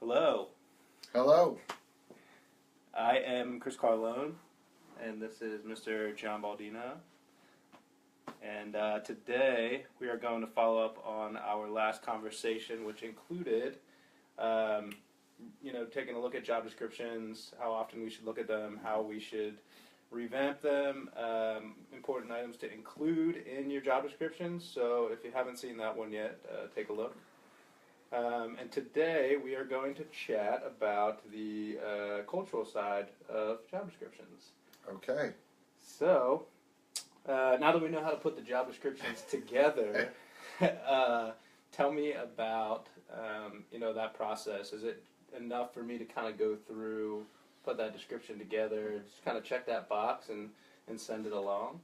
Hello, Hello. I am Chris Carlone, and this is Mr. John Baldino. And today we are going to follow up on our last conversation, which included, taking a look at job descriptions, how often we should look at them, how we should revamp them, important items to include in your job descriptions. So if you haven't seen that one yet, take a look. And today we are going to chat about the cultural side of job descriptions. Okay. So, now that we know how to put the job descriptions together, tell me about that process. Is it enough for me to kind of go through, put that description together, just kind of check that box and send it along?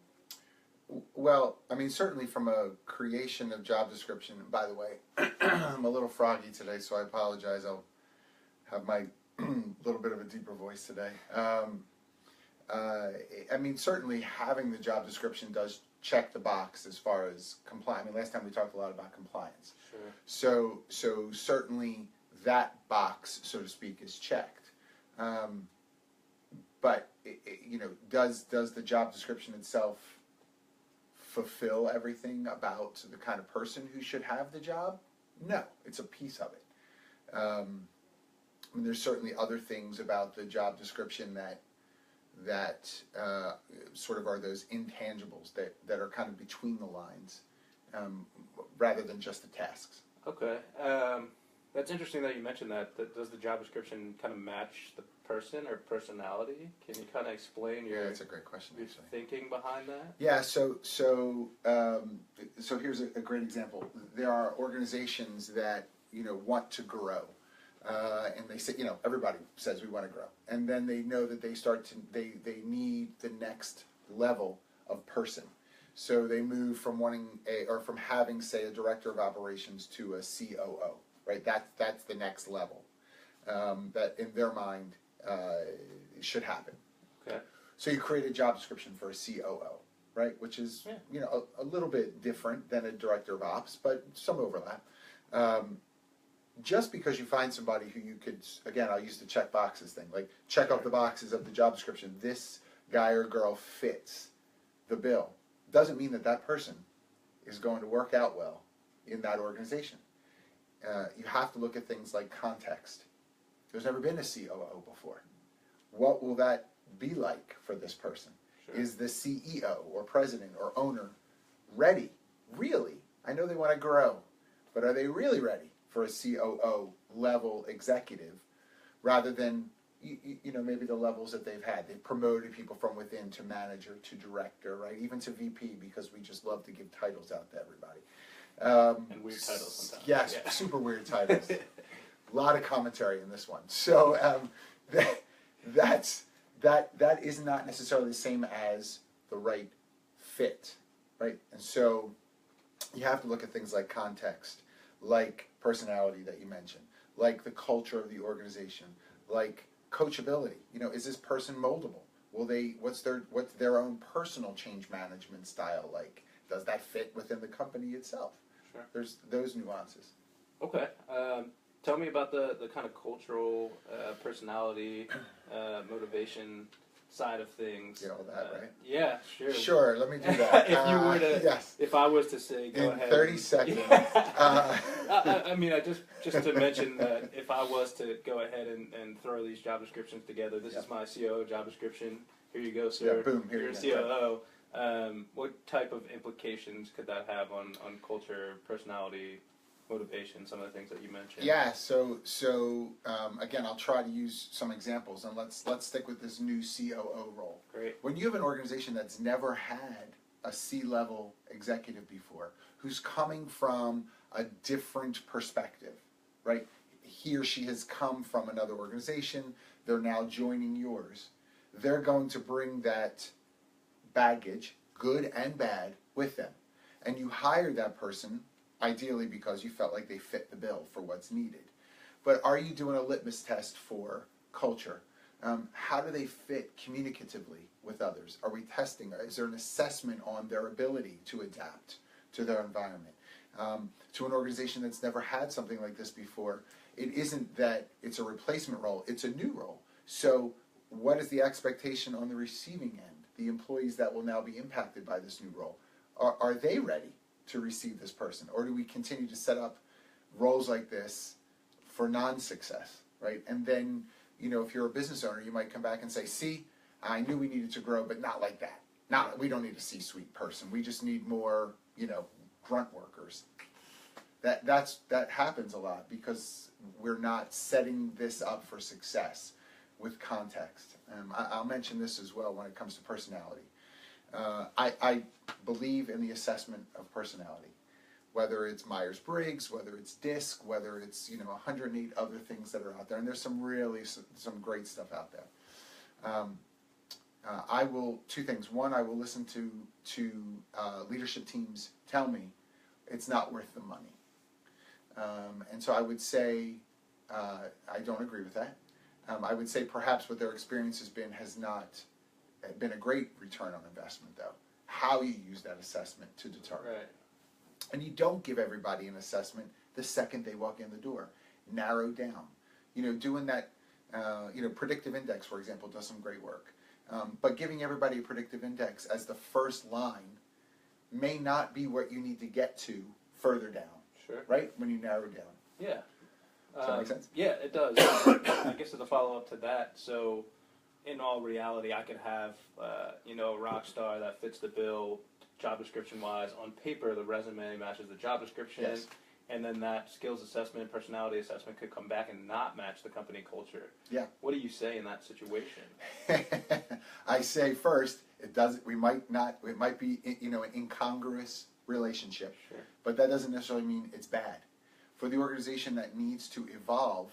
Well, I mean, certainly from a creation of job description, and by the way, I'm a little froggy today, so I apologize. I'll have my little bit of a deeper voice today. I mean, certainly having the job description does check the box as far as compliance. I mean, last time we talked a lot about compliance. Sure. So certainly that box, so to speak, is checked. But does the job description itself fulfill everything about the kind of person who should have the job? No, it's a piece of it. I mean, there's certainly other things about the job description that sort of are those intangibles that are kind of between the lines, rather than just the tasks. Okay. That's interesting that you mentioned that. Does the job description kind of match the person or personality? Can you kind of explain your that's a great question, your actually. thinking behind that? Yeah, so here's a great example. There are organizations that want to grow, and they say everybody says we want to grow, and then they know that they need the next level of person. So they move from from having, say, a director of operations to a COO. Right, that's the next level that in their mind should happen. Okay. So you create a job description for a COO, right, which is a little bit different than a director of ops, but some overlap. Just because you find somebody who you could, again, I'll use the check boxes thing, like check off the boxes of the job description. This guy or girl fits the bill. Doesn't mean that person is going to work out well in that organization. You have to look at things like context. There's never been a COO before. What will that be like for this person? Sure. Is the CEO or president or owner ready? Really? I know they want to grow, but are they really ready for a COO level executive rather than maybe the levels that they've had? They've promoted people from within to manager, to director, right? Even to VP, because we just love to give titles out to everybody. And weird titles sometimes. Yes, Yeah. super weird titles. A lot of commentary in this one. So that is not necessarily the same as the right fit, right? And so you have to look at things like context, like personality that you mentioned, like the culture of the organization, like coachability. Is this person moldable? What's their own personal change management style like? Does that fit within the company itself? Sure. There's those nuances. Okay. Tell me about the kind of cultural, personality, motivation side of things. Yeah, all that, right? Yeah, sure. Sure, let me do that. If you were to, yes. if I was to say, go in ahead. 30 seconds. I mean, just to mention that if I was to go ahead and throw these job descriptions together, this is my COO job description. Here you go, sir. Yeah, boom. Here You're you a COO. What type of implications could that have on culture, personality, motivation, some of the things that you mentioned? Yeah, so again, I'll try to use some examples, and let's stick with this new COO role. Great. When you have an organization that's never had a C-level executive before, who's coming from a different perspective, right? He or she has come from another organization, they're now joining yours. They're going to bring that baggage, good and bad, with them. And you hired that person ideally because you felt like they fit the bill for what's needed. But are you doing a litmus test for culture? How do they fit communicatively with others? Are we testing? Is there an assessment on their ability to adapt to their environment? To an organization that's never had something like this before, it isn't that it's a replacement role, it's a new role. So what is the expectation on the receiving end? The employees that will now be impacted by this new role. Are they ready to receive this person? Or do we continue to set up roles like this for non-success, right? And then, if you're a business owner, you might come back and say, see, I knew we needed to grow, but not like that. We don't need a C-suite person. We just need more, grunt workers. That happens a lot because we're not setting this up for success with context. I'll mention this as well when it comes to personality. I believe in the assessment of personality, whether it's Myers-Briggs, whether it's DISC, whether it's 108 other things that are out there, and there's some great stuff out there. I will two things. One, I will listen to leadership teams tell me it's not worth the money. And so I would say I don't agree with that. I would say perhaps what their experience has not been a great return on investment, though. How you use that assessment to determine. Right. And you don't give everybody an assessment the second they walk in the door. Narrow down. Doing that, predictive index, for example, does some great work. But giving everybody a predictive index as the first line may not be what you need to get to further down. Sure. Right? When you narrow down. Yeah. Does that make sense? Yeah, it does. I guess as a follow-up to that, so in all reality, I could have, a rock star that fits the bill job description-wise. On paper, the resume matches the job description. Yes. And then that skills assessment, personality assessment could come back and not match the company culture. Yeah. What do you say in that situation? I say first, it might be, an incongruous relationship. Sure. But that doesn't necessarily mean it's bad. For the organization that needs to evolve,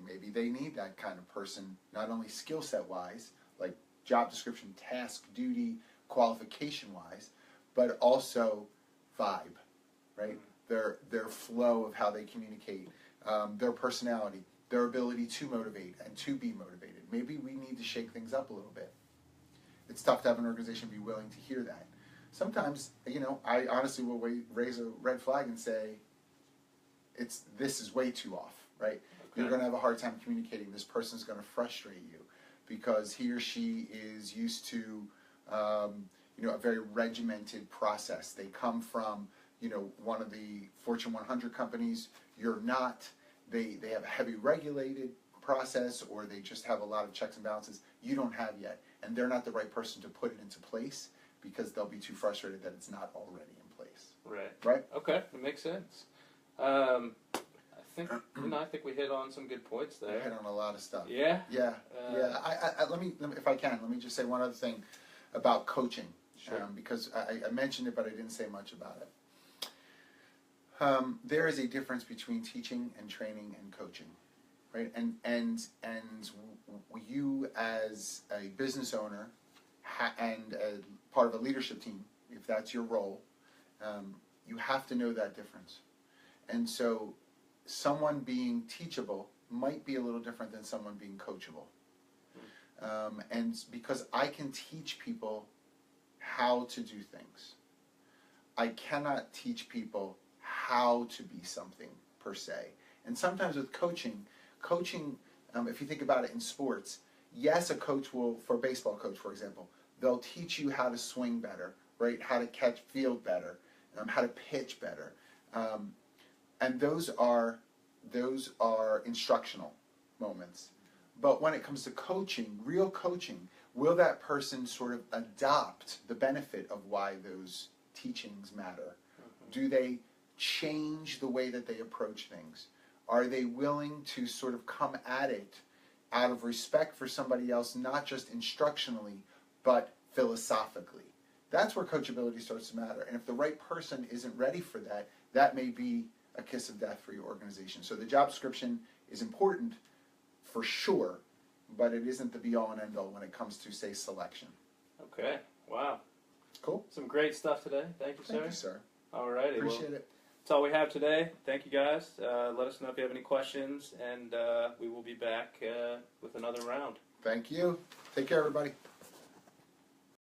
maybe they need that kind of person, not only skill set wise, like job description, task, duty, qualification wise, but also vibe, right? Their flow of how they communicate, their personality, their ability to motivate and to be motivated. Maybe we need to shake things up a little bit. It's tough to have an organization be willing to hear that. Sometimes, I honestly will raise a red flag and say, this is way too off, right? Okay. You're going to have a hard time communicating. This person's going to frustrate you because he or she is used to, a very regimented process. They come from, one of the Fortune 100 companies. You're not. They have a heavy regulated process, or they just have a lot of checks and balances you don't have yet, and they're not the right person to put it into place because they'll be too frustrated that it's not already in place. Right. Right. Okay, that makes sense. I think we hit on some good points there. We hit on a lot of stuff. Yeah. Yeah. Let me, if I can, let me just say one other thing about coaching. Sure. Because I mentioned it, but I didn't say much about it. There is a difference between teaching and training and coaching, right? And you as a business owner and a part of a leadership team, if that's your role, you have to know that difference. And so someone being teachable might be a little different than someone being coachable. And because I can teach people how to do things, I cannot teach people how to be something per se. And sometimes with coaching, if you think about it in sports, yes, a coach will, for a baseball coach, for example, they'll teach you how to swing better, right? How to catch field better, how to pitch better. And those are instructional moments. But when it comes to coaching, real coaching, will that person sort of adopt the benefit of why those teachings matter? Do they change the way that they approach things? Are they willing to sort of come at it out of respect for somebody else, not just instructionally, but philosophically? That's where coachability starts to matter. And if the right person isn't ready for that, that may be a kiss of death for your organization. So the job description is important for sure, but it isn't the be-all and end-all when it comes to, say, selection. Okay. Wow. Cool. Some great stuff today. Thank you, sir. Thank you, sir. All righty. Appreciate it. That's all we have today. Thank you, guys. Let us know if you have any questions, and we will be back with another round. Thank you. Take care, everybody.